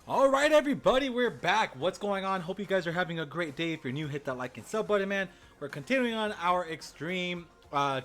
All right, everybody, we're back. What's going on? Hope you guys are having a great day. If you're new, hit that like and sub button, man. We're continuing on our extreme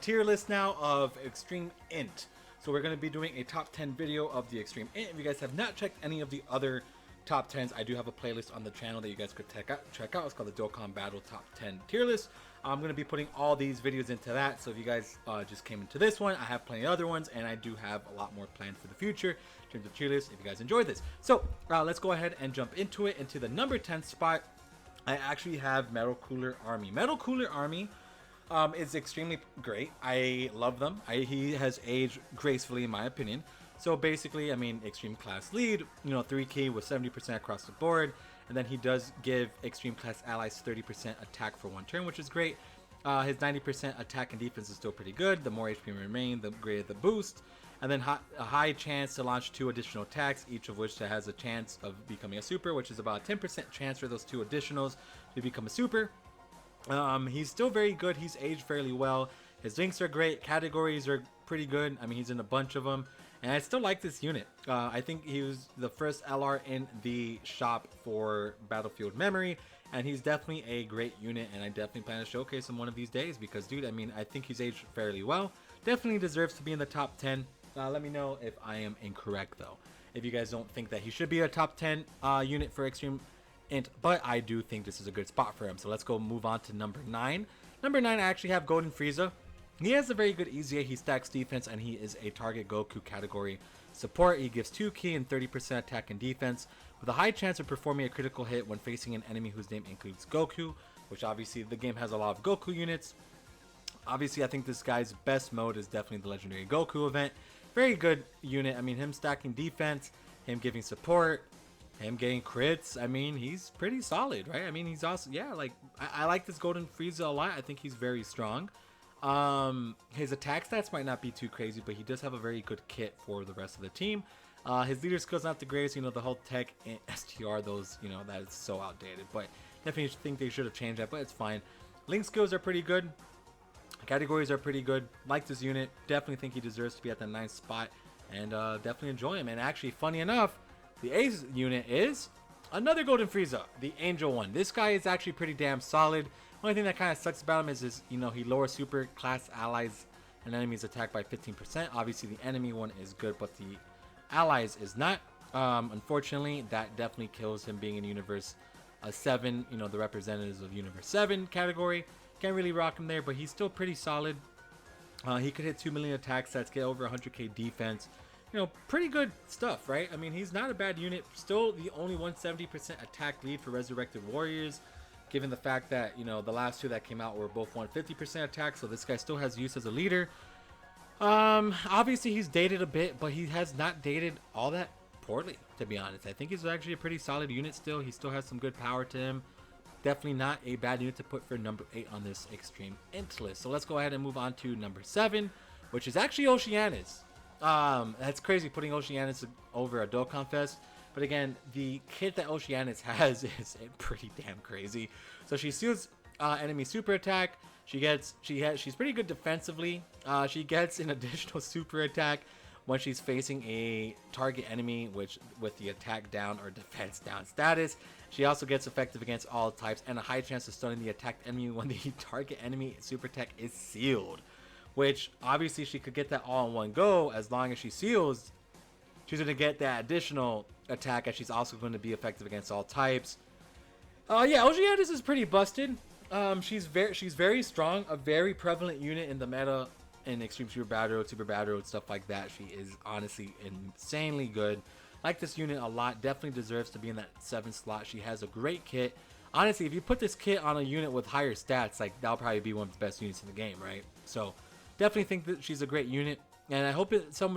tier list now of extreme int. So we're going to be doing a top 10 video of the extreme int. If you guys have not checked any of the other top 10s, I do have a playlist on the channel that you guys could check out. It's called the Dokkan Battle Top 10 Tier List. I'm going to be putting all these videos into that. So if you guys just came into this one, I have plenty of other ones, and I do have a lot more planned for the future in terms of tier lists if you guys enjoyed this. So let's go ahead and jump into it. Into the number 10 spot, I actually have Metal Cooler Army. Metal Cooler Army is extremely great. I love them. He has aged gracefully, in my opinion. So basically, I mean, extreme class lead, 3 key with 70% across the board. And then he does give extreme class allies 30% attack for 1 turn, which is great. His 90% attack and defense is still pretty good. The more HP remain, the greater the boost. And then a high chance to launch 2 additional attacks, each of which has a chance of becoming a super, which is about a 10% chance for those 2 additionals to become a super. He's still very good. He's aged fairly well. His links are great. Categories are pretty good. I mean, he's in a bunch of them. And I still like this unit. I think he was the first LR in the shop for Battlefield Memory. And he's definitely a great unit. And I definitely plan to showcase him one of these days. Because, dude, I mean, I think he's aged fairly well. Definitely deserves to be in the top 10. Let me know if I am incorrect, though. If you guys don't think that he should be a top 10 unit for Extreme Int. But I do think this is a good spot for him. So let's go move on to number 9. Number 9, I actually have Golden Frieza. He has a very good EZA, he stacks defense, and he is a target Goku category support. He gives 2 key and 30% attack and defense, with a high chance of performing a critical hit when facing an enemy whose name includes Goku, which obviously the game has a lot of Goku units. Obviously, I think this guy's best mode is definitely the Legendary Goku event. Very good unit. I mean, him stacking defense, him giving support, him getting crits. I mean, he's pretty solid, right? I mean, he's also, yeah, like, I like this Golden Frieza a lot. I think he's very strong. His attack stats might not be too crazy, but he does have a very good kit for the rest of the team. His leader skills not the greatest, the whole tech and STR, those, that is so outdated, but definitely think they should have changed that, but it's fine. Link skills are pretty good. Categories are pretty good. Like this unit, definitely think he deserves to be at the 9th spot, and definitely enjoy him. And actually, funny enough, the 8th unit is another Golden Frieza, the Angel one. This guy is actually pretty damn solid. Only thing that kind of sucks about him is he lowers super class allies and enemies attack by 15%. Obviously, the enemy one is good, but the allies is not. Unfortunately, that definitely kills him being in Universe 7, the representatives of Universe 7 category. Can't really rock him there, but he's still pretty solid. He could hit 2 million attack stats, get over 100k defense. Pretty good stuff, right? I mean, he's not a bad unit. Still the only 170% attack lead for Resurrected Warriors, given the fact that, the last 2 that came out were both 150% attack, so this guy still has use as a leader. Obviously, he's dated a bit, but he has not dated all that poorly, to be honest. I think he's actually a pretty solid unit still. He still has some good power to him. Definitely not a bad unit to put for number 8 on this Extreme Int list. So let's go ahead and move on to number 7, which is actually Oceanus. That's crazy putting Oceanus over a Dokkan Fest. But again, the kit that Oceanus has is pretty damn crazy. So she steals enemy super attack. She's pretty good defensively. She gets an additional super attack when she's facing a target enemy, which with the attack down or defense down status. She also gets effective against all types and a high chance of stunning the attacked enemy when the target enemy super attack is sealed. Which obviously she could get that all in one go as long as she seals. She's going to get that additional attack, and she's also going to be effective against all types. Yeah, Oceanus is pretty busted. She's very strong, a very prevalent unit in the meta in Extreme Super Battle, stuff like that. She is honestly insanely good. Like this unit a lot. Definitely deserves to be in that 7th slot. She has a great kit. Honestly, if you put this kit on a unit with higher stats, like that'll probably be one of the best units in the game, right? So definitely think that she's a great unit, and I hope it some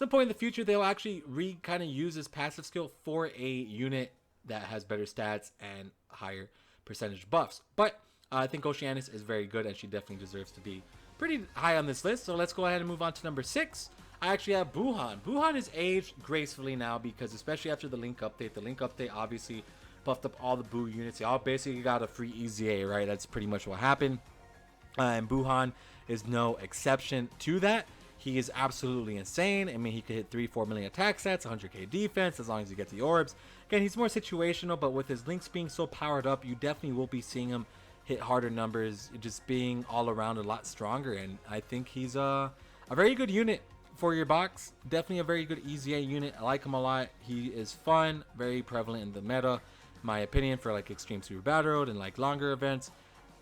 point in the future they'll actually kind of use this passive skill for a unit that has better stats and higher percentage buffs. But I think Oceanus is very good, and she definitely deserves to be pretty high on this list. So let's go ahead and move on to number 6. I actually have Buhan. Buhan is aged gracefully now, because especially after the Link update obviously buffed up all the Buu units. They all basically got a free EZA, right? That's pretty much what happened. And Buhan is no exception to that. he is absolutely insane. I mean, he could hit 3-4 million attack stats, 100k defense, as long as you get the orbs. Again, he's more situational, but with his links being so powered up, you definitely will be seeing him hit harder numbers, just being all around a lot stronger. And I think he's a very good unit for your box. Definitely a very good EZA unit. I like him a lot. He is fun, very prevalent in the meta, in my opinion, for like Extreme Super Battle Road and like longer events.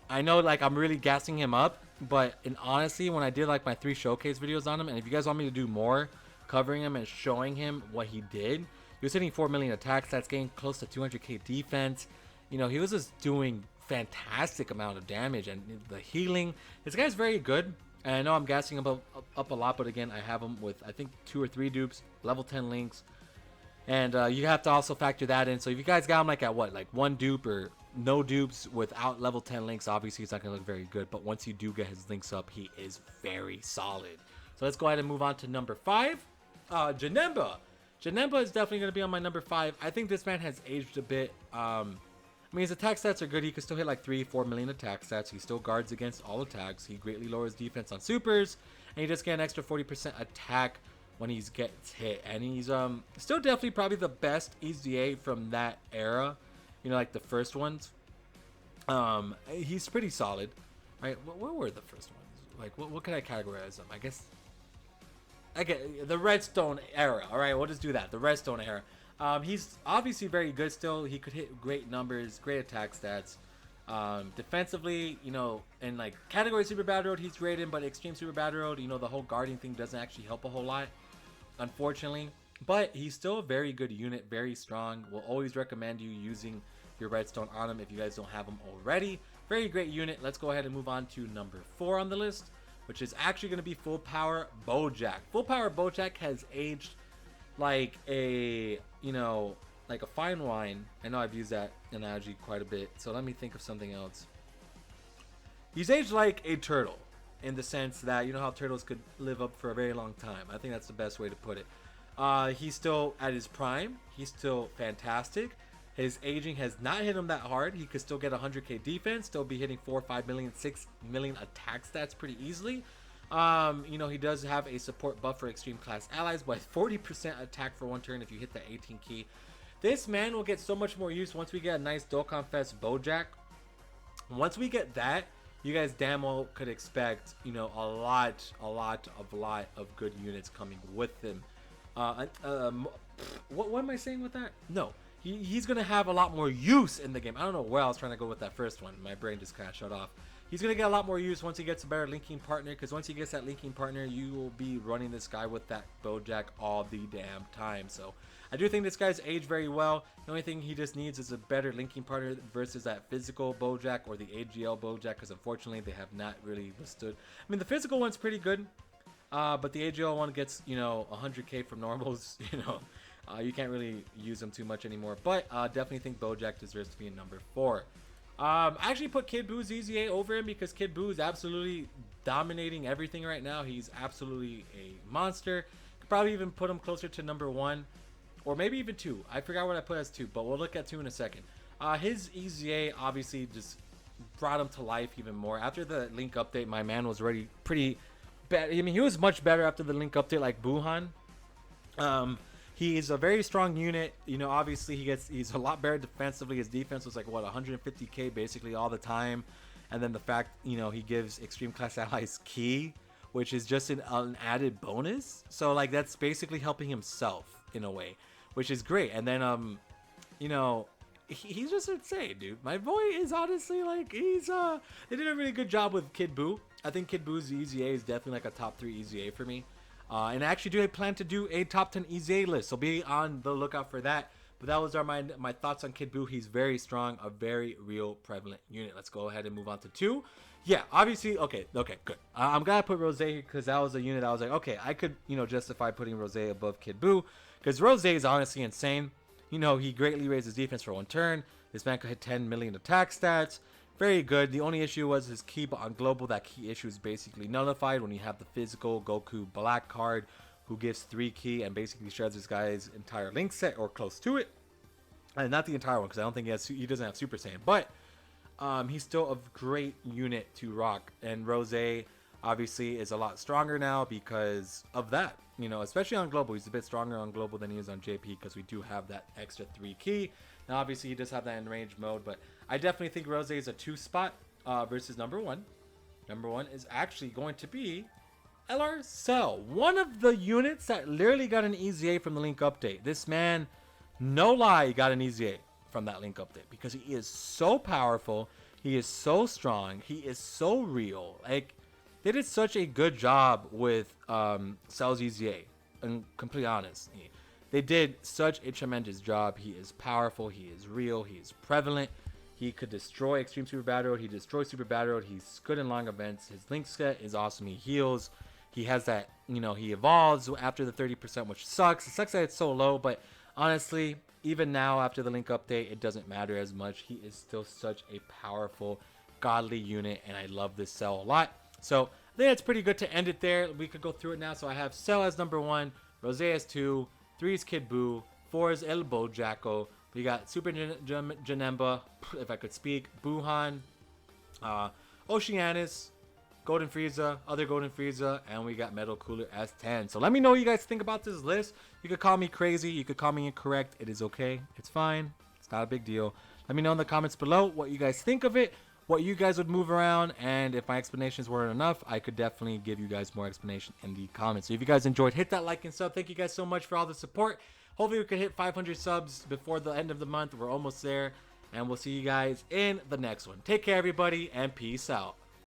I know like I'm really gassing him up, but in honestly, when I did like my 3 showcase videos on him, and if you guys want me to do more covering him and showing him what he did, he was hitting 4 million attacks, that's getting close to 200k defense. You know, he was just doing fantastic amount of damage, and the healing, this guy's very good. And I know I'm gassing him up a lot, but again, I have him with I think 2 or 3 dupes, level 10 links, and you have to also factor that in. So if you guys got him like at what, like 1 dupe or no dupes without level 10 links, obviously he's not gonna look very good, but once you do get his links up, he is very solid. So let's go ahead and move on to number 5. Janemba is definitely gonna be on my number 5. I think this man has aged a bit. I mean, his attack stats are good. He can still hit like 3-4 million attack stats. He still guards against all attacks. He greatly lowers defense on supers, and he just get an extra 40% attack when he gets hit. And he's still definitely probably the best EZA from that era, you know, like the first ones. He's pretty solid, right? What were the first ones? Like, what can I categorize them? I guess I get the Redstone era. All right, we'll just do that. The Redstone era. He's obviously very good still. He could hit great numbers, great attack stats. Defensively, you know, in like category Super Battle Road, he's great in, but Extreme Super Battle Road, you know, the whole guarding thing doesn't actually help a whole lot, unfortunately. But he's still a very good unit, very strong. We'll always recommend you using your Redstone on him if you guys don't have him already. Very great unit. Let's go ahead and move on to number 4 on the list, which is actually going to be Full Power Bojack. Full Power Bojack has aged like a, you know, like a fine wine. I know I've used that analogy quite a bit, so let me think of something else. He's aged like a turtle, in the sense that, you know how turtles could live up for a very long time. I think that's the best way to put it. He's still at his prime. He's still fantastic. His aging has not hit him that hard. He could still get 100k defense, still be hitting 4, 5 million, 6 million attack stats pretty easily. You know, he does have a support buff for extreme class allies, but 40% attack for 1 turn if you hit the 18 key. This man will get so much more use once we get a nice Dokkan Fest Bojack. Once we get that, you guys damn well could expect, you know, a lot of good units coming with him. What am I saying with that? No, he's gonna have a lot more use in the game. I don't know where I was trying to go with that first one. My brain just kind of shut off. He's going to get a lot more use once he gets a better linking partner, because once he gets that linking partner, you will be running this guy with that Bojack all the damn time. So I do think this guy's aged very well. The only thing he just needs is a better linking partner versus that physical Bojack or the AGL Bojack, because unfortunately they have not really withstood. I mean, the physical one's pretty good, but the AGL one gets, you know, 100k from normals. You know, you can't really use them too much anymore. But definitely think Bojack deserves to be in number 4. I actually put Kid Boo's EZA over him because Kid Buu is absolutely dominating everything right now. He's absolutely a monster. Could probably even put him closer to number 1, or maybe even 2. I forgot what I put as 2, but we'll look at 2 in a second. His EZA obviously just brought him to life even more. After the Link update, my man was already pretty bad. I mean, he was much better after the Link update, like Buhan. He's a very strong unit. You know, obviously he's a lot better defensively. His defense was like what, 150k basically all the time. And then the fact, you know, he gives extreme class allies key, which is just an added bonus. So like that's basically helping himself in a way, which is great. And then you know, he's just insane, dude. My boy is honestly like, they did a really good job with Kid Buu. I think Kid Buu's EZA is definitely like a top 3 EZA for me. And I actually do plan to do a top 10 EZA list, so be on the lookout for that. But that was my thoughts on Kid Buu. He's very strong, a very real prevalent unit. Let's go ahead and move on to 2. Yeah, obviously, okay, good. I'm glad I put Rose here because that was a unit I was like, okay, I could, you know, justify putting Rose above Kid Buu because Rose is honestly insane. You know, he greatly raises defense for 1 turn. This man could hit 10 million attack stats. Very good. The only issue was his key, but on global, that key issue is basically nullified when you have the physical Goku Black card, who gives 3 key and basically shreds this guy's entire link set or close to it. And not the entire one, because I don't think he doesn't have Super Saiyan, but he's still a great unit to rock. And Rose, obviously is a lot stronger now because of that. You know, especially on global, he's a bit stronger on global than he is on JP because we do have that extra 3 key. Now, obviously, he does have that in range mode, but I definitely think Rose is a 2 spot versus number 1. Number 1 is actually going to be Lrcell, one of the units that literally got an easy A from the Link update. This man, no lie, got an easy A from that Link update because he is so powerful, he is so strong, he is so real. Like, they did such a good job with Cell's easy A, and completely honest. They did such a tremendous job. He is powerful, he is real, he is prevalent. He could destroy Extreme Super Battle Road. He destroys Super Battle Road. He's good in long events. His Link set is awesome. He heals. He has that, you know, he evolves after the 30%, which sucks. It sucks that it's so low, but honestly, even now after the Link update, it doesn't matter as much. He is still such a powerful, godly unit, and I love this Cell a lot. So I think it's pretty good to end it there. We could go through it now. So I have Cell as number 1, Rose as 2, 3 is Kid Buu, 4 is El Bojack. We got Super Janemba, if I could speak, Buhan, Oceanus, Golden Frieza, other Golden Frieza, and we got Metal Cooler as 10. So let me know what you guys think about this list. You could call me crazy. You could call me incorrect. It is okay. It's fine. It's not a big deal. Let me know in the comments below what you guys think of it, what you guys would move around, and if my explanations weren't enough, I could definitely give you guys more explanation in the comments. So if you guys enjoyed, hit that like and sub. Thank you guys so much for all the support. Hopefully we could hit 500 subs before the end of the month. We're almost there, and we'll see you guys in the next one. Take care, everybody, and peace out.